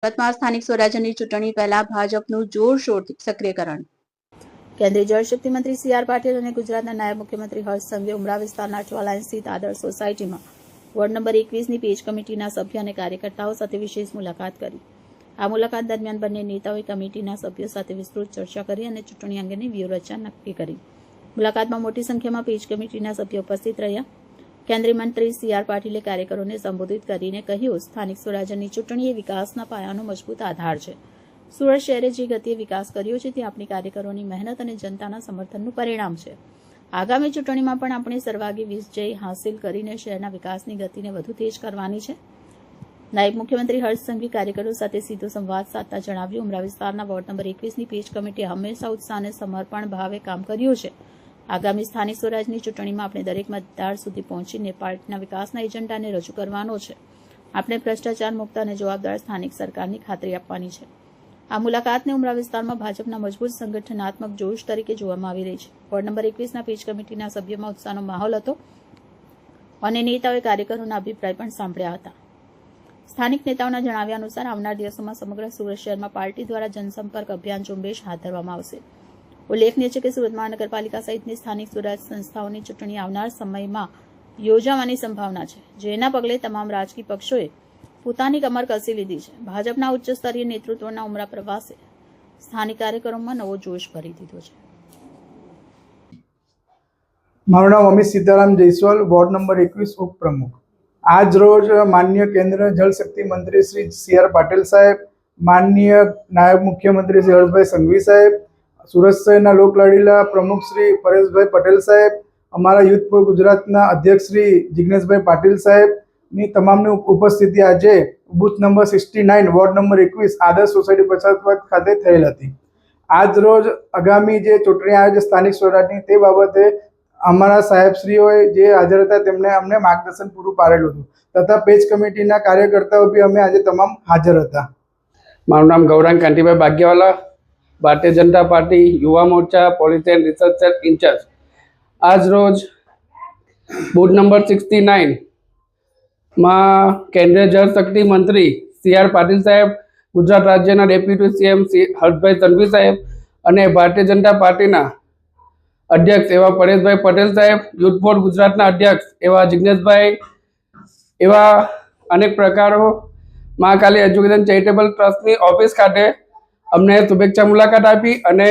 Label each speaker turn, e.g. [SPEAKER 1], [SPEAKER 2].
[SPEAKER 1] સુરતમાં સ્થાનિક સ્વરાજ્યની ચૂંટણી પહેલા ભાજપનું જોરશોરથી સક્રિયકરણ. કેન્દ્રીય જળશક્તિ મંત્રી સી.આર. પાટીલ અને ગુજરાતના નાયબ મુખ્યમંત્રી હર્ષ સંઘવીએ ઉમરા વિસ્તારના ચોલાઈન સ્થિત આદર્શ સોસાયટીમાં વોર્ડ નંબર 21ની પેજ કમિટીના સભ્ય અને કાર્યકર્તાઓ સાથે વિશેષ મુલાકાત કરી. આ મુલાકાત દરમિયાન બંને નેતાઓએ કમિટીના સભ્યો સાથે વિસ્તૃત ચર્ચા કરી અને ચૂંટણી અંગેની વ્યૂહરચના નક્કી કરી. મુલાકાતમાં મોટી સંખ્યામાં પેજ કમિટીના સભ્યો ઉપસ્થિત રહ્યા. કેન્દ્રીય મંત્રી સી.આર. પાટીલે કાર્યકરોને સંબોધિત કરીને કહ્યું, સ્થાનિક સ્વરાજ્યની ચૂંટણી એ વિકાસના પાયાનો મજબૂત આધાર છે. સુરત શહેરે જે ગતિએ વિકાસ કર્યો છે તે આપણી કાર્યકરોની મહેનત અને જનતાના સમર્થનનું પરિણામ છે. આગામી ચૂંટણીમાં પણ આપણે સર્વાગી વિજય હાંસિલ કરીને શહેરના વિકાસની ગતિને વધુ તેજ કરવાની છે. નાયબ મુખ્યમંત્રી હર્ષ સંઘવી કાર્યકરો સાથે સીધો સંવાદ સાધતા જણાવ્યું, ઉમરા વિસ્તારના વોર્ડ નંબર 21ની પેજ કમિટીએ હંમેશા ઉત્સાહ અને સમર્પણ ભાવે કામ કર્યું છે. આગામી સ્થાનિક સ્વરાજની ચૂંટણીમાં આપણે દરેક મતદાર સુધી પહોંચીને પાર્ટીના વિકાસના એજન્ડાને રજૂ કરવાનો છે. આપણે ભ્રષ્ટાચાર મુક્ત અને જવાબદાર સ્થાનિક સરકારની ખાતરી આપવાની છે. આ મુલાકાતને ઉમરા વિસ્તારમાં ભાજપના મજબૂત સંગઠનાત્મક જોશ તરીકે જોવામાં આવી રહી છે. વોર્ડ નંબર 21ના પેજ કમિટીના સભ્યોમાં ઉત્સાહનો માહોલ હતો અને નેતાઓએ કાર્યકરોના અભિપ્રાય પણ સાંભળ્યા હતા. સ્થાનિક નેતાઓના જણાવ્યા અનુસાર આવનાર દિવસોમાં સમગ્ર સુરત શહેરમાં પાર્ટી દ્વારા જનસંપર્ક અભિયાન ઝુંબેશ હાથ ધરવામાં આવશે. ઉલ્લેખનીય છે કે સુરત મહાનગરપાલિકા સહિતની સ્થાનિક સ્વરાજ સંસ્થાઓની ચૂંટણી આવનાર સમયમાં યોજાવાની સંભાવના છે, જેના પગલે તમામ રાજકીય પક્ષોએ પોતાની કમર કસી લીધી છે. ભાજપના ઉચ્ચ સ્તરીય નેતૃત્વના ઉમરા પ્રવાસે સ્થાનિક કાર્યક્રમોમાં નવો જોશ ભરી દીધો છે.
[SPEAKER 2] મારું નામ અમિત સીતારામ જયસ્વાલ, વોર્ડ નંબર 21 ઉપપ્રમુખ. આજ રોજ માનનીય કેન્દ્ર જળશક્તિ મંત્રી શ્રી સી.આર. પાટીલ સાહેબ, માનનીય નાયબ મુખ્યમંત્રી શ્રી હર્ષભાઈ સંઘવી સાહેબ, સુરત શહેરના લોકલાડીલા પ્રમુખ શ્રી પરેશભાઈ પટેલ સાહેબ, અમારા યુથ ફોર ગુજરાતના અધ્યક્ષ શ્રી જિગ્નેશભાઈ પાટીલ સાહેબની તમામની ઉપસ્થિતિ આજે બૂથ નંબર 69 વોર્ડ નંબર 21 આદર્શ સોસાયટી પછાતવાદ ખાતે થયેલ હતી. આજ રોજ આગામી જે ચૂંટણી આવે છે સ્થાનિક સ્વરાજની, તે બાબતે અમારા સાહેબશ્રીઓએ જે હાજર હતા તેમણે અમને માર્ગદર્શન પૂરું પાડેલું હતું તથા પેજ કમિટીના કાર્યકર્તાઓ બી અમે આજે તમામ હાજર હતા.
[SPEAKER 3] મારું નામ ગૌરાંગ કાંતિભાઈ ભાગ્યવાલા, ભારતીય Janata Party Yuva Morcha policy and research cell incharge. આજ રોજ બૂથ નંબર 69 માં કેન્દ્રીય જળશક્તિ મંત્રી સી.આર. પાટીલ સાહેબ, ગુજરાત રાજ્યના ડેપ્યુટી સીએમ હર્ષભાઈ સંઘવી સાહેબ અને ભારતીય જનતા પાર્ટીના અધ્યક્ષ એવા પરેશભાઈ પટેલ સાહેબ, યુથ ફોર ગુજરાતના અધ્યક્ષ એવા જિગ્નેશભાઈ, એવા અનેક પ્રકારો મહાકાલી એજ્યુકેશન ચેરિટેબલ ટ્રસ્ટની ઓફિસ ખાતે અમને શુભેચ્છા મુલાકાત આપી અને